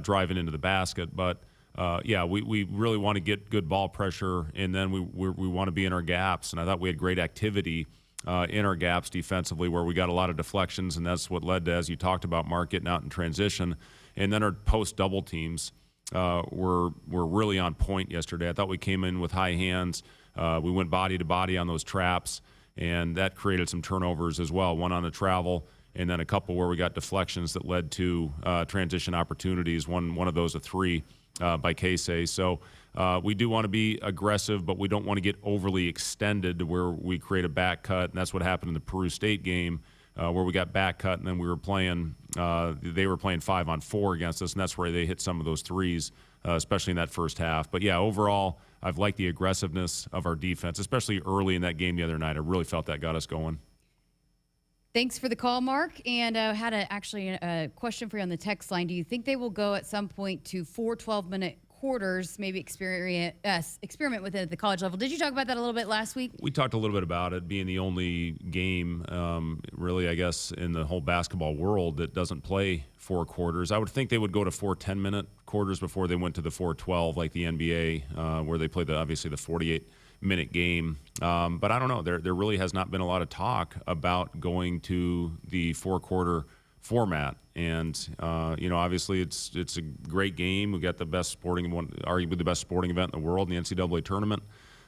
driving into the basket, but we really want to get good ball pressure, and then we want to be in our gaps. And I thought we had great activity in our gaps defensively, where we got a lot of deflections, and that's what led to, as you talked about, Mark, getting out in transition. And then our post double teams were really on point yesterday. I thought we came in with high hands. We went body to body on those traps, and that created some turnovers as well. One on the travel, and then a couple where we got deflections that led to transition opportunities. One of those a 3 by Casey. So we do want to be aggressive, but we don't want to get overly extended to where we create a back cut, and that's what happened in the Peru State game, where we got back cut, and then we were playing. They were playing 5-on-4 against us, and that's where they hit some of those threes, especially in that first half. But yeah, overall, I've liked the aggressiveness of our defense, especially early in that game the other night. I really felt that got us going. Thanks for the call, Mark. And I had a question for you on the text line. Do you think they will go at some point to 4 12-minute quarters, maybe experiment with it at the college level? Did you talk about that a little bit last week? We talked a little bit about it being the only game, really, I guess, in the whole basketball world that doesn't play 4 quarters. I would think they would go to 4 10-minute quarters before they went to the 4 12, like the NBA, where they play obviously the 48-minute game. But I don't know. There really has not been a lot of talk about going to the 4-quarter format, and obviously it's a great game. We got the best arguably the best sporting event in the world in the NCAA tournament.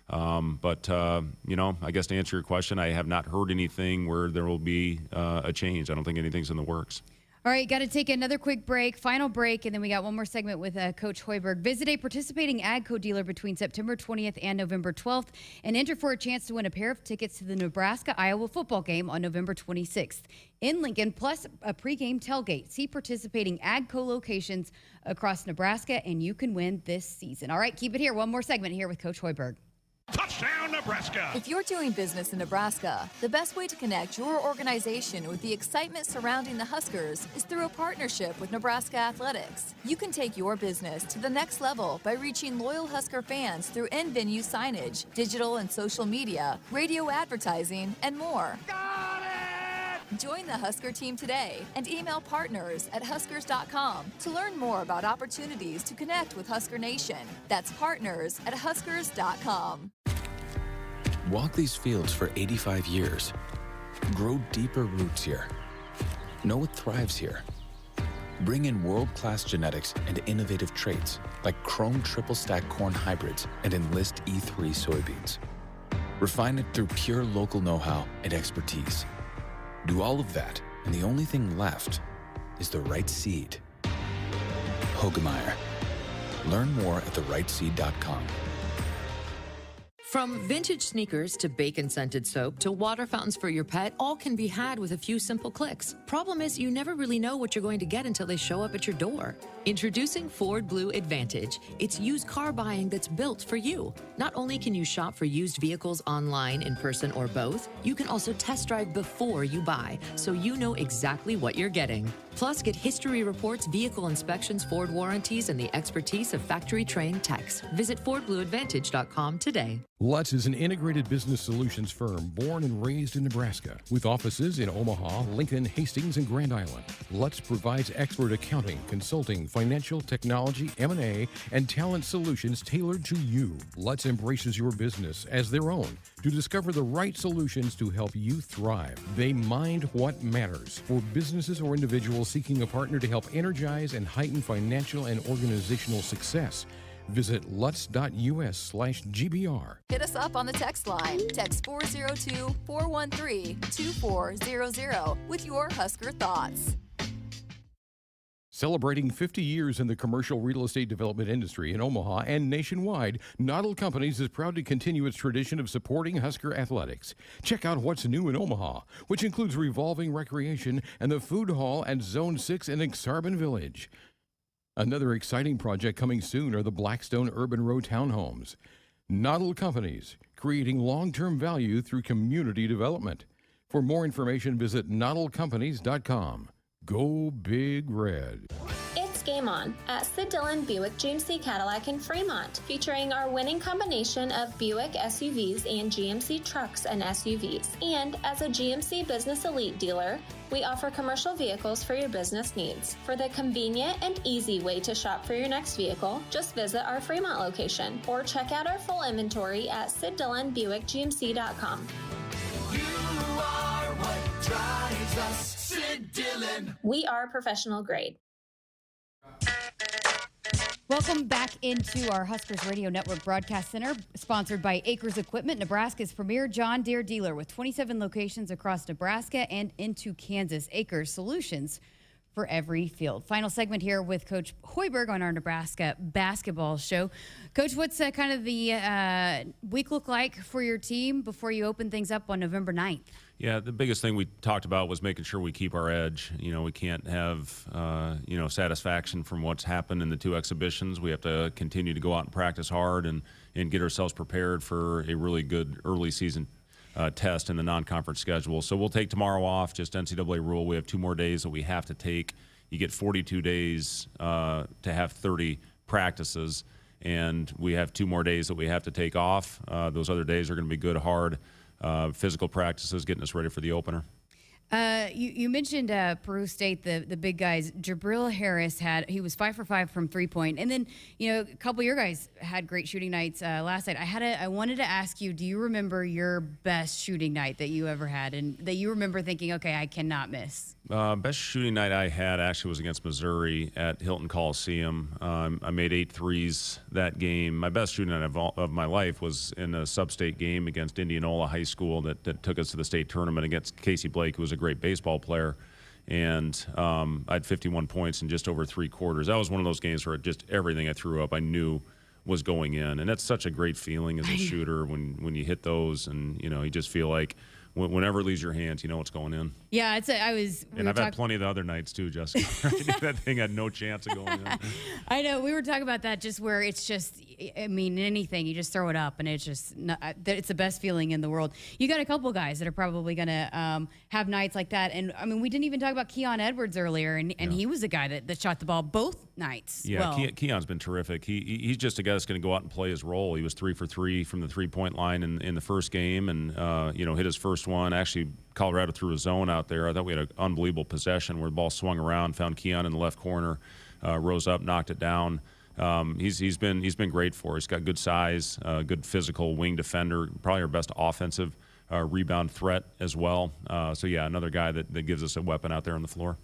But I guess to answer your question, I have not heard anything where there will be a change. I don't think anything's in the works. All right, got to take another quick break, final break, and then we got one more segment with Coach Hoiberg. Visit a participating AGCO dealer between September 20th and November 12th and enter for a chance to win a pair of tickets to the Nebraska-Iowa football game on November 26th in Lincoln, plus a pregame tailgate. See participating AGCO locations across Nebraska, and you can win this season. All right, keep it here. One more segment here with Coach Hoiberg. Touchdown, Nebraska! If you're doing business in Nebraska, the best way to connect your organization with the excitement surrounding the Huskers is through a partnership with Nebraska Athletics. You can take your business to the next level by reaching loyal Husker fans through in-venue signage, digital and social media, radio advertising, and more. Got it! Join the Husker team today and email partners@huskers.com to learn more about opportunities to connect with Husker Nation. That's partners@huskers.com. Walk these fields for 85 years. Grow deeper roots here. Know what thrives here. Bring in world-class genetics and innovative traits like Chrome triple stack corn hybrids and Enlist E3 soybeans. Refine it through pure local know-how and expertise. Do all of that, and the only thing left is the right seed. Hogemeyer. Learn more at therightseed.com. From vintage sneakers to bacon-scented soap to water fountains for your pet, all can be had with a few simple clicks. Problem is, you never really know what you're going to get until they show up at your door. Introducing Ford Blue Advantage. It's used car buying that's built for you. Not only can you shop for used vehicles online, in person, or both, you can also test drive before you buy, so you know exactly what you're getting. Plus, get history reports, vehicle inspections, Ford warranties, and the expertise of factory-trained techs. Visit FordBlueAdvantage.com today. Lutz is an integrated business solutions firm born and raised in Nebraska, with offices in Omaha, Lincoln, Hastings, and Grand Island. Lutz provides expert accounting, consulting, financial, technology, M&A, and talent solutions tailored to you. Lutz embraces your business as their own to discover the right solutions to help you thrive. They mind what matters for businesses or individuals seeking a partner to help energize and heighten financial and organizational success. Visit lutz.us/GBR. Hit us up on the text line. Text 402-413-2400 with your Husker thoughts. Celebrating 50 years in the commercial real estate development industry in Omaha and nationwide, Noddle Companies is proud to continue its tradition of supporting Husker athletics. Check out what's new in Omaha, which includes revolving recreation and the food hall at Zone 6 in Exarban Village. Another exciting project coming soon are the Blackstone Urban Row townhomes. Noddle Companies, creating long-term value through community development. For more information, visit noddlecompanies.com. Go Big Red. It's game on at Sid Dillon Buick GMC Cadillac in Fremont, featuring our winning combination of Buick SUVs and GMC trucks and SUVs. And as a GMC Business Elite dealer, we offer commercial vehicles for your business needs. For the convenient and easy way to shop for your next vehicle, just visit our Fremont location or check out our full inventory at SidDillonBuickGMC.com. You are what drives us, Sid Dillon. We are professional grade. Welcome back into our Huskers Radio Network Broadcast Center, sponsored by Acres Equipment, Nebraska's premier John Deere dealer with 27 locations across Nebraska and into Kansas. Acres Solutions for every field. Final segment here with Coach Hoiberg on our Nebraska basketball show. Coach, what's kind of the week look like for your team before you open things up on November 9th? Yeah, the biggest thing we talked about was making sure we keep our edge. We can't have, satisfaction from what's happened in the two exhibitions. We have to continue to go out and practice hard and get ourselves prepared for a really good early season test in the non-conference schedule. So we'll take tomorrow off, just NCAA rule. We have 2 more days that we have to take. You get 42 days to have 30 practices, and we have 2 more days that we have to take off. Those other days are going to be good, hard physical practices, getting us ready for the opener. You mentioned Peru State, the big guys. Jabril Harris he was 5 for 5 from 3-point, and then a couple of your guys had great shooting nights last night. I wanted to ask you, do you remember your best shooting night that you ever had, and that you remember thinking, okay, I cannot miss? Best shooting night I had actually was against Missouri at Hilton Coliseum. I made 8 threes that game. My best shooting night of my life was in a sub-state game against Indianola High School that took us to the state tournament against Casey Blake, who was a great baseball player. And I had 51 points in just over 3 quarters. That was one of those games where just everything I threw up I knew was going in. And that's such a great feeling as a shooter when you hit those, and you just feel like whenever it leaves your hands, you know what's going in. Yeah, I've had plenty of the other nights too, Jessica. That thing had no chance of going in. I know. We were talking about that, just where it's just, anything, you just throw it up, and it's just, it's the best feeling in the world. You got a couple guys that are probably going to have nights like that. And, we didn't even talk about Keon Edwards earlier, and he was a guy that shot the ball both nights. Yeah, Keon's been terrific. He's just a guy that's going to go out and play his role. He was 3 for 3 from the 3-point line in the first game, and, hit his first one. Actually, Colorado threw a zone out there. I thought we had an unbelievable possession where the ball swung around, found Keon in the left corner, rose up, knocked it down. He's been great for us. He's got good size, good physical wing defender, probably our best offensive rebound threat as well. Another guy that gives us a weapon out there on the floor.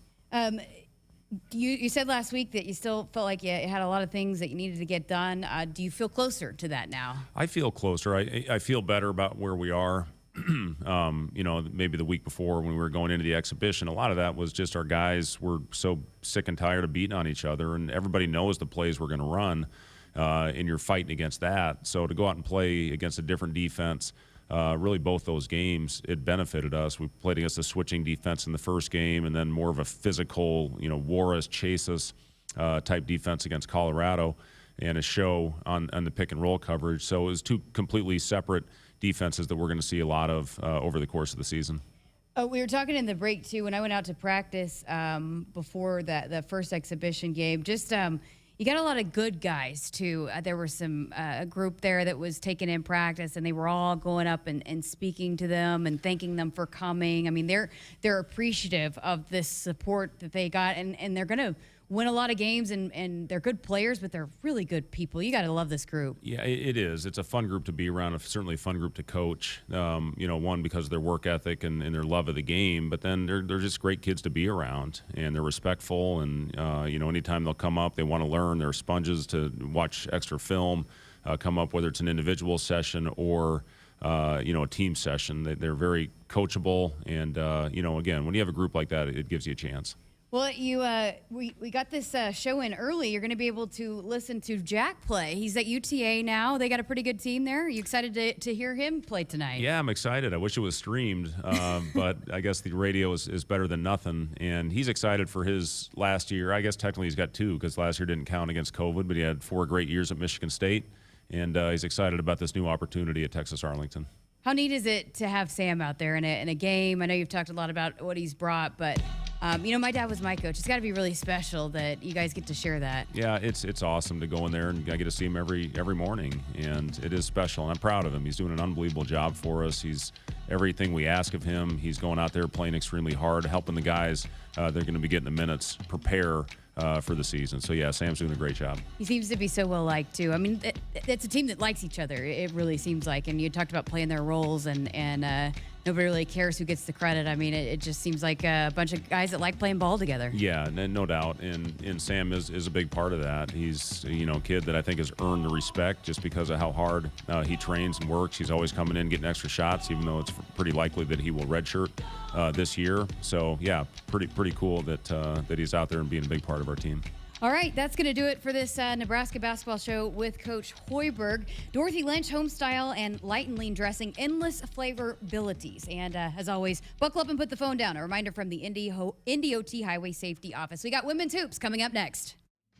You said last week that you still felt like you had a lot of things that you needed to get done. Do you feel closer to that now? I feel closer. I feel better about where we are. Maybe the week before when we were going into the exhibition, a lot of that was just our guys were so sick and tired of beating on each other, and everybody knows the plays we're going to run, and you're fighting against that. So to go out and play against a different defense, really both those games, it benefited us. We played against a switching defense in the first game, and then more of a physical, war us, chase us type defense against Colorado, and a show on the pick and roll coverage. So it was 2 completely separate defenses that we're going to see a lot of over the course of the season. We were talking in the break too when I went out to practice before the first exhibition game. Just you got a lot of good guys, too. There were some a group there that was taken in practice, and they were all going up and speaking to them and thanking them for coming. I mean, they're appreciative of this support that they got, and they're going to win a lot of games, and they're good players, but they're really good people. You got to love this group. Yeah, it is. It's a fun group to be around, certainly a fun group to coach. One, because of their work ethic and their love of the game, but then they're just great kids to be around, and they're respectful, and, anytime they'll come up, they want to learn. They're sponges to watch extra film, come up, whether it's an individual session or a team session. They're very coachable, and, again, when you have a group like that, it gives you a chance. Well, we got this show in early. You're going to be able to listen to Jack play. He's at UTA now. They got a pretty good team there. Are you excited to hear him play tonight? Yeah, I'm excited. I wish it was streamed, but I guess the radio is better than nothing. And he's excited for his last year. I guess technically he's got 2 because last year didn't count against COVID, but he had 4 great years at Michigan State. And he's excited about this new opportunity at Texas Arlington. How neat is it to have Sam out there in a game? I know you've talked a lot about what he's brought, but my dad was my coach. It's got to be really special that you guys get to share that. Yeah, it's awesome to go in there, and I get to see him every morning, and it is special, and I'm proud of him. He's doing an unbelievable job for us. He's everything we ask of him. He's going out there playing extremely hard, helping the guys. They're going to be getting the minutes, prepare for the season. So, yeah, Sam's doing a great job. He seems to be so well-liked, too. I mean, it's a team that likes each other, it really seems like. And you talked about playing their roles, and nobody really cares who gets the credit. I mean, it just seems like a bunch of guys that like playing ball together. Yeah, no doubt. And Sam is a big part of that. He's, a kid that I think has earned the respect just because of how hard he trains and works. He's always coming in, getting extra shots, even though it's pretty likely that he will redshirt this year. So, yeah, pretty cool that he's out there and being a big part of our team. All right, that's going to do it for this Nebraska basketball show with Coach Hoiberg. Dorothy Lynch, home style and light and lean dressing, endless flavor abilities. And as always, buckle up and put the phone down. A reminder from the NDOT Highway Safety Office. We got women's hoops coming up next.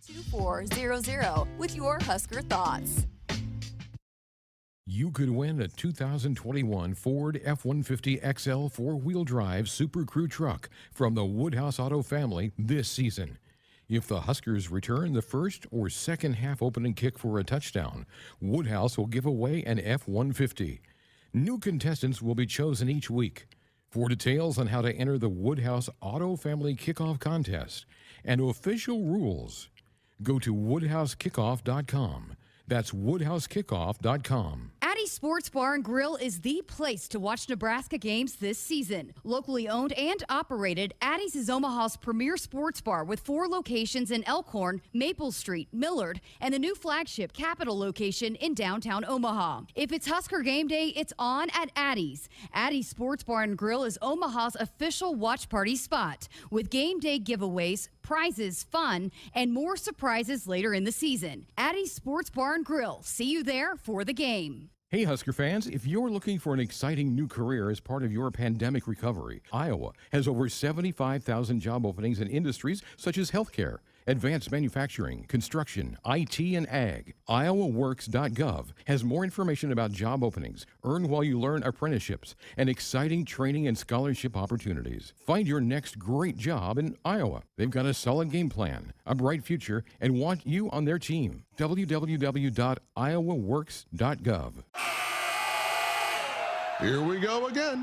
2400 with your Husker thoughts. You could win a 2021 Ford F-150 XL four-wheel drive Super Crew truck from the Woodhouse Auto family this season. If the Huskers return the first or second half opening kick for a touchdown, Woodhouse will give away an F-150. New contestants will be chosen each week. For details on how to enter the Woodhouse Auto Family Kickoff Contest and official rules, go to woodhousekickoff.com. That's woodhousekickoff.com. Addie's Sports Bar and Grill is the place to watch Nebraska games this season. Locally owned and operated, Addie's is Omaha's premier sports bar with 4 locations in Elkhorn, Maple Street, Millard, and the new flagship Capitol location in downtown Omaha. If it's Husker game day, it's on at Addie's. Addie's Sports Bar and Grill is Omaha's official watch party spot with game day giveaways, prizes, fun, and more surprises later in the season. Addie's Sports Bar and Grill. See you there for the game. Hey, Husker fans, if you're looking for an exciting new career as part of your pandemic recovery, Iowa has over 75,000 job openings in industries such as healthcare, advanced manufacturing, construction, IT, and ag. IowaWorks.gov has more information about job openings, earn while you learn apprenticeships, and exciting training and scholarship opportunities. Find your next great job in Iowa. They've got a solid game plan, a bright future, and want you on their team. www.iowaworks.gov. Here we go again.